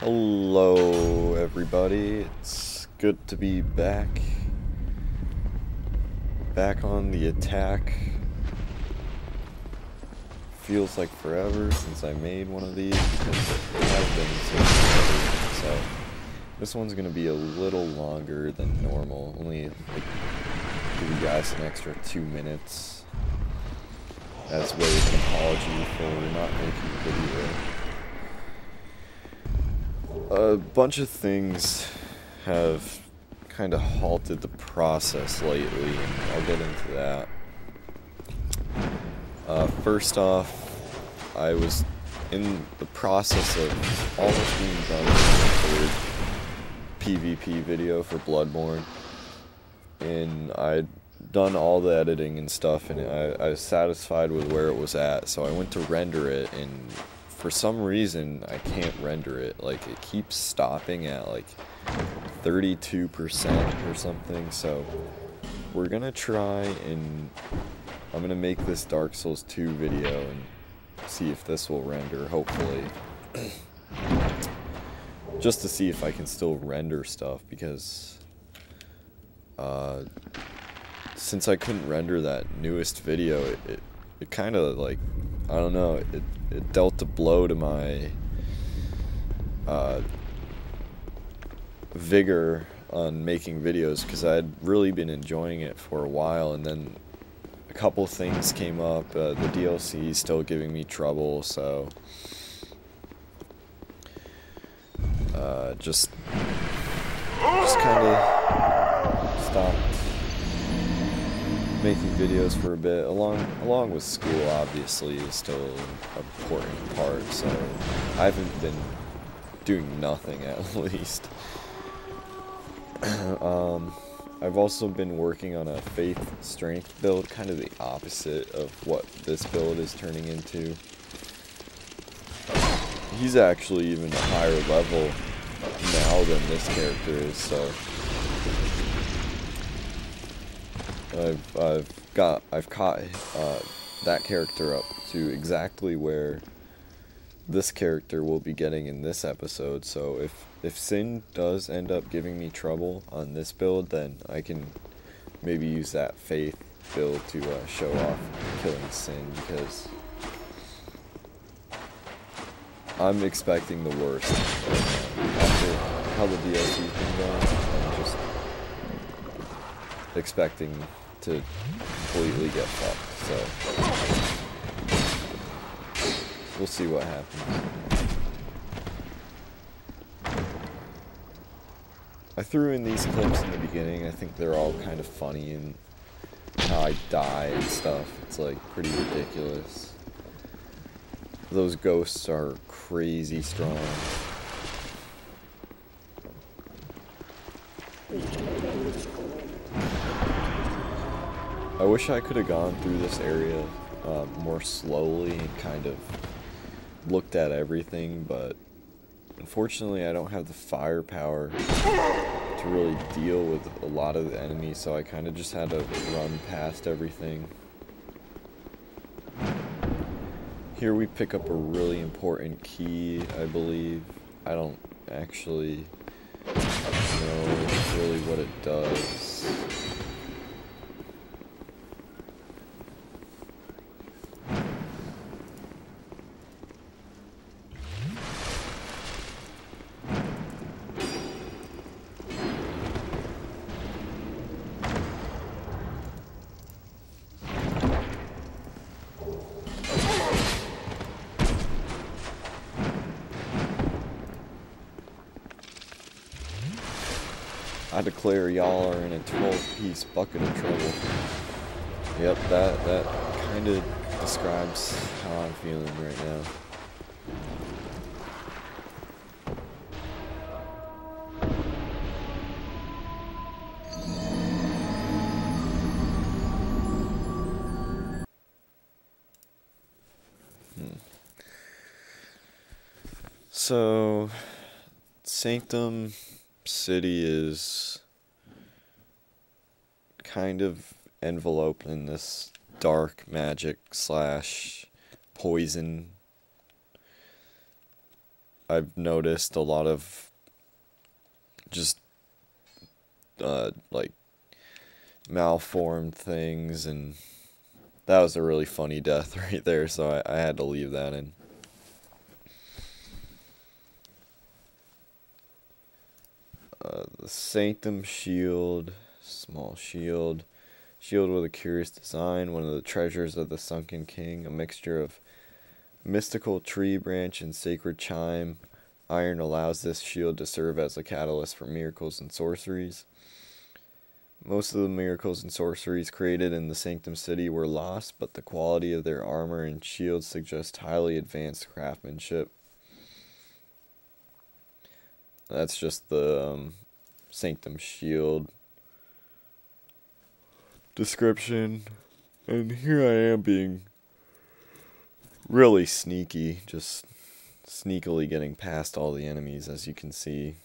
Hello everybody, it's good to be back on the attack. Feels like forever since I made one of these because it has been since forever. So this one's gonna be a little longer than normal, only like give you guys an extra 2 minutes as way of an apology for not making a video. A bunch of things have kind of halted the process lately, and I'll get into that. First off, I was in the process of almost being done with the third PvP video for Bloodborne, and I'd done all the editing and stuff, and I was satisfied with where it was at, so I went to render it, and for some reason, I can't render it. Like, it keeps stopping at, like, 32% or something, so we're gonna try and I'm gonna make this Dark Souls 2 video and see if this will render, hopefully. Just to see if I can still render stuff, because since I couldn't render that newest video, it kind of, like, I don't know, it dealt a blow to my vigor on making videos, because I'd really been enjoying it for a while, and then a couple things came up. The DLC is still giving me trouble, so just kind of stopped making videos for a bit, along with school. Obviously is still an important part, so I haven't been doing nothing, at least. I've also been working on a faith strength build, kind of the opposite of what this build is turning into. He's actually even a higher level now than this character is, so I've caught that character up to exactly where this character will be getting in this episode. So if Sin does end up giving me trouble on this build, then I can maybe use that faith build to show off killing Sin, because I'm expecting the worst after how the DLC's been going. I'm just expecting to completely get fucked, so we'll see what happens. I threw in these clips in the beginning. I think they're all kind of funny, and how I die and stuff. It's like pretty ridiculous. Those ghosts are crazy strong. I wish I could have gone through this area more slowly and kind of looked at everything, but unfortunately I don't have the firepower to really deal with a lot of the enemies, so I kind of just had to run past everything. Here we pick up a really important key, I believe. I don't actually know really what it does. I declare y'all are in a 12-piece bucket of trouble. Yep, that kind of describes how I'm feeling right now. So, Sanctum City is kind of enveloped in this dark magic slash poison I've noticed a lot of just like malformed things, and that was a really funny death right there, so I had to leave that in. The Sanctum Shield, small shield. Shield with a curious design, one of the treasures of the Sunken King, a mixture of mystical tree branch and sacred chime. Iron allows this shield to serve as a catalyst for miracles and sorceries. Most of the miracles and sorceries created in the Sanctum City were lost, but the quality of their armor and shields suggest highly advanced craftsmanship. That's just the Sanctum Shield description. And here I am being really sneaky, just sneakily getting past all the enemies, as you can see.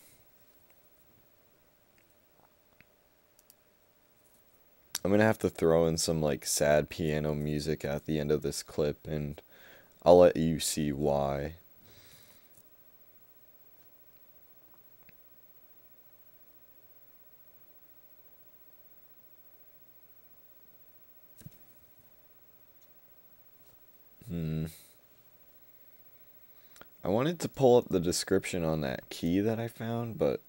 I'm gonna have to throw in some like sad piano music at the end of this clip, and I'll let you see why. I wanted to pull up the description on that key that I found, but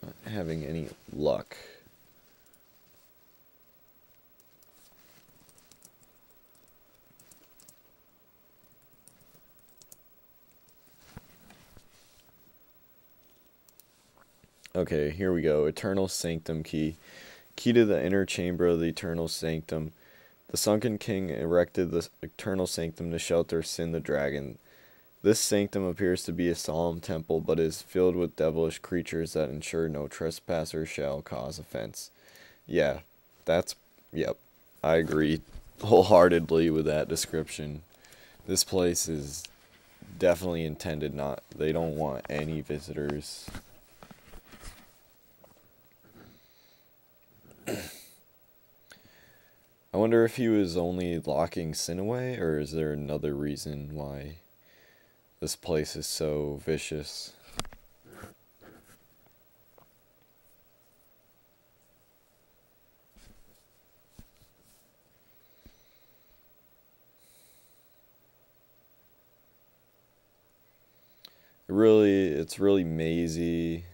not having any luck. Okay, here we go. Eternal Sanctum Key. Key to the inner chamber of the Eternal Sanctum. The Sunken King erected the Eternal Sanctum to shelter Sin the Dragon. This sanctum appears to be a solemn temple, but is filled with devilish creatures that ensure no trespasser shall cause offense. Yeah, yep, I agree wholeheartedly with that description. This place is definitely intended they don't want any visitors. I wonder if he was only locking Sin away, or is there another reason why this place is so vicious? It's really mazy.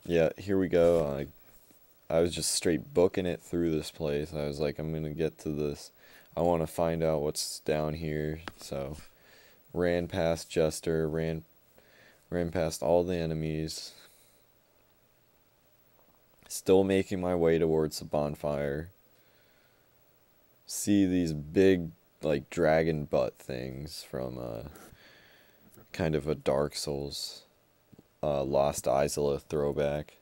Yeah, here we go. I was just straight booking it through this place. I was like, I'm gonna get to this. I want to find out what's down here. So, ran past Jester, ran past all the enemies. Still making my way towards the bonfire. See these big, like, dragon butt things from kind of a Dark Souls Lost Isola throwback.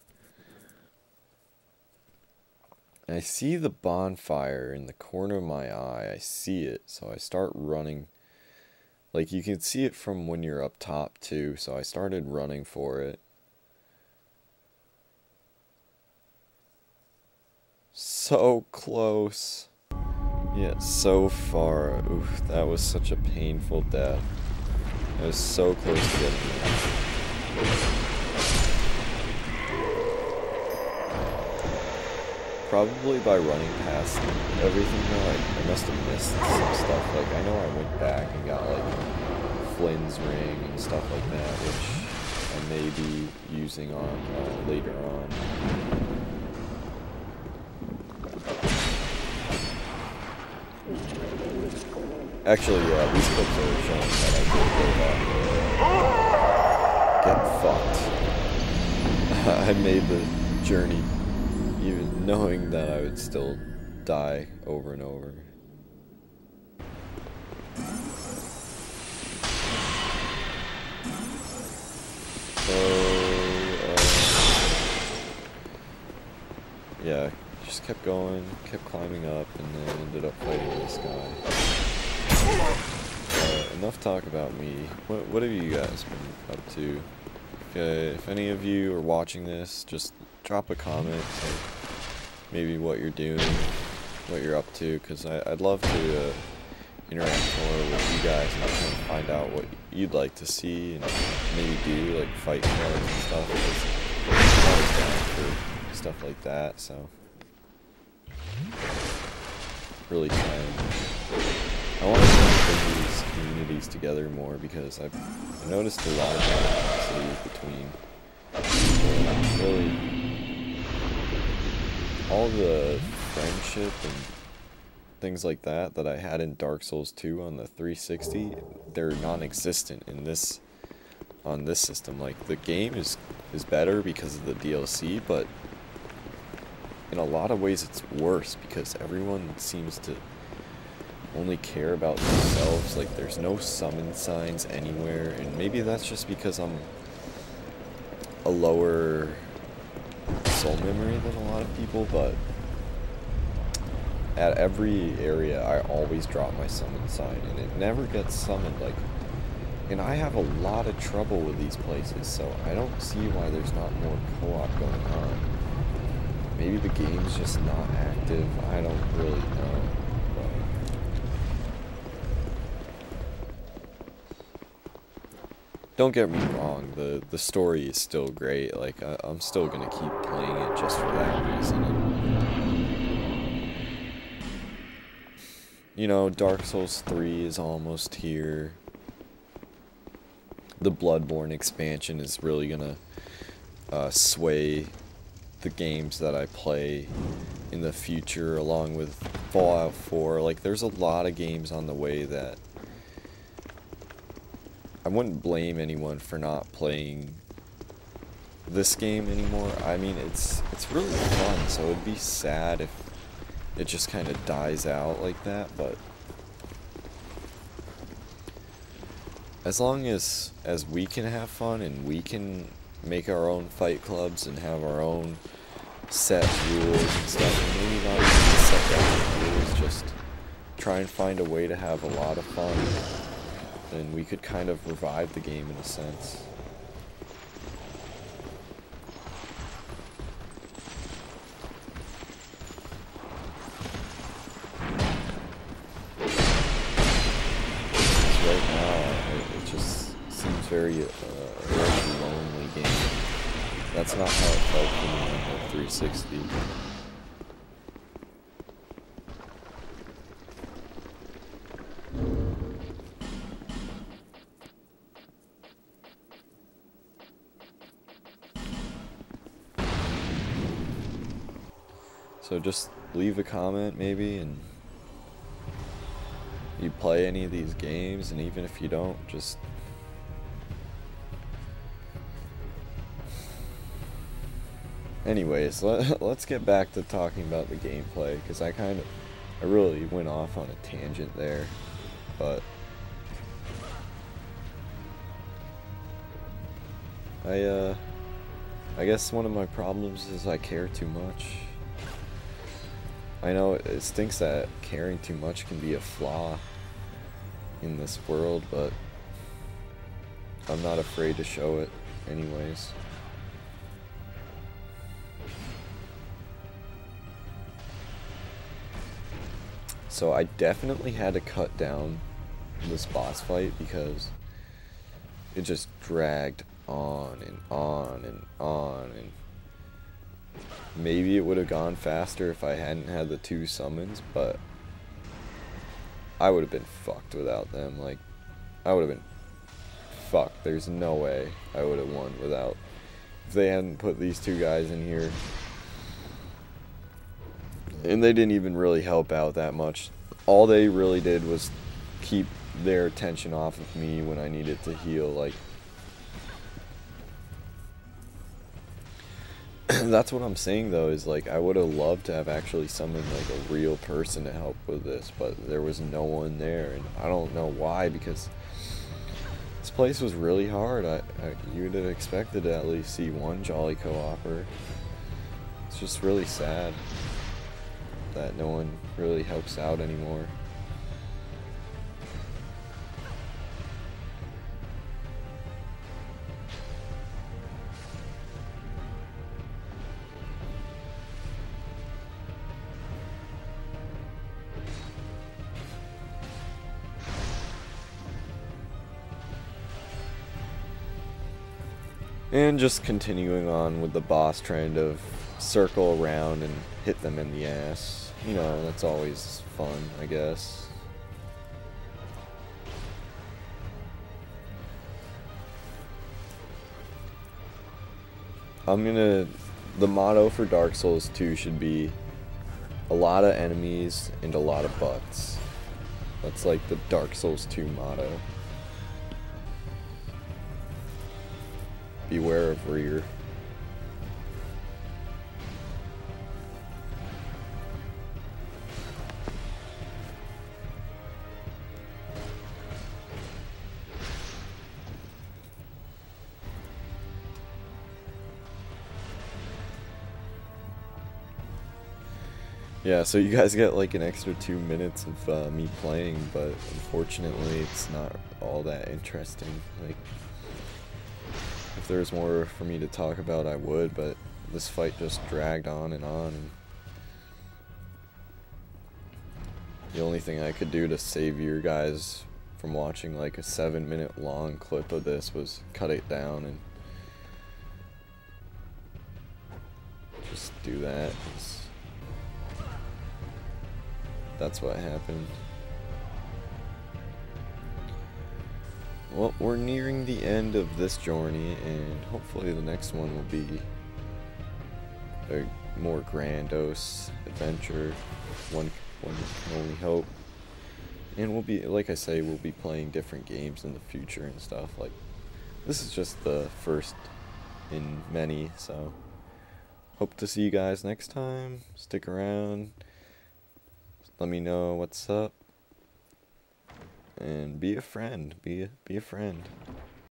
I see the bonfire in the corner of my eye. I see it, so I start running. Like, you can see it from when you're up top, too, so I started running for it. So close. Yeah, so far. Oof, that was such a painful death. I was so close to getting it. Probably by running past everything though, I must have missed some stuff. Like, I know I went back and got like Flynn's ring and stuff like that, which I may be using on later on. Actually, yeah, these clips are showing that I did get fucked. I made the journey even knowing that I would still die over and over. So, yeah, just kept going, kept climbing up, and then ended up fighting this guy. Enough talk about me. What have you guys been up to? If any of you are watching this, just drop a comment, say maybe what you're doing, what you're up to, because I'd love to interact more with you guys and kind of find out what you'd like to see and maybe do, like fight clubs and stuff. Because I'm always down for stuff like that, so really trying. I want to bring these communities together more because I've noticed a lot of animosity between really all the friendship and things like that I had in Dark Souls 2 on the 360. They're non-existent in this on this system. Like, the game is better because of the DLC, but in a lot of ways it's worse because everyone seems to only care about themselves. Like, there's no summon signs anywhere, and maybe that's just because I'm a lower soul memory than a lot of people, but at every area I always drop my summon sign and it never gets summoned. Like, and I have a lot of trouble with these places, so I don't see why there's not more co-op going on. Maybe the game's just not active, I don't really know. Don't get me wrong, the story is still great. Like, I'm still gonna keep playing it just for that reason. And, you know, Dark Souls 3 is almost here. The Bloodborne expansion is really gonna sway the games that I play in the future, along with Fallout 4. Like, there's a lot of games on the way that I wouldn't blame anyone for not playing this game anymore. I mean, it's really fun, so it'd be sad if it just kind of dies out like that, but as long as we can have fun and we can make our own fight clubs and have our own set rules and stuff, and maybe not even set down rules, just try and find a way to have a lot of fun, then we could kind of revive the game in a sense. Right now, it just seems very lonely game. That's not how it felt for me on the 360. So just leave a comment maybe, and you play any of these games, and even if you don't, just anyways, let's get back to talking about the gameplay, because I really went off on a tangent there, but I guess one of my problems is I care too much. I know it stinks that caring too much can be a flaw in this world, but I'm not afraid to show it anyways. So I definitely had to cut down this boss fight because it just dragged on and on and on, and maybe it would have gone faster if I hadn't had the 2 summons, but I would have been fucked without them. Like, I would have been fucked. There's no way I would have won without, if they hadn't put these 2 guys in here. And they didn't even really help out that much. All they really did was keep their attention off of me when I needed to heal. Like, that's what I'm saying though, is like, I would have loved to have actually summoned like a real person to help with this, but there was no one there, and I don't know why, because this place was really hard. You would have expected to at least see one jolly co-opper. It's just really sad that no one really helps out anymore. And just continuing on with the boss trying to circle around and hit them in the ass. You know, that's always fun, I guess. The motto for Dark Souls 2 should be a lot of enemies and a lot of butts. That's like the Dark Souls 2 motto. Beware of rear. Yeah, so you guys get like an extra 2 minutes of me playing, but unfortunately it's not all that interesting. Like, if there was more for me to talk about, I would, but this fight just dragged on and on. And the only thing I could do to save you guys from watching like a 7-minute long clip of this was cut it down and just do that. That's what happened. Well, we're nearing the end of this journey, and hopefully the next one will be a more grandiose adventure. One can only hope. And we'll be, like I say, we'll be playing different games in the future and stuff. Like, this is just the first in many, so hope to see you guys next time. Stick around. Let me know what's up. And be a friend. Be a friend.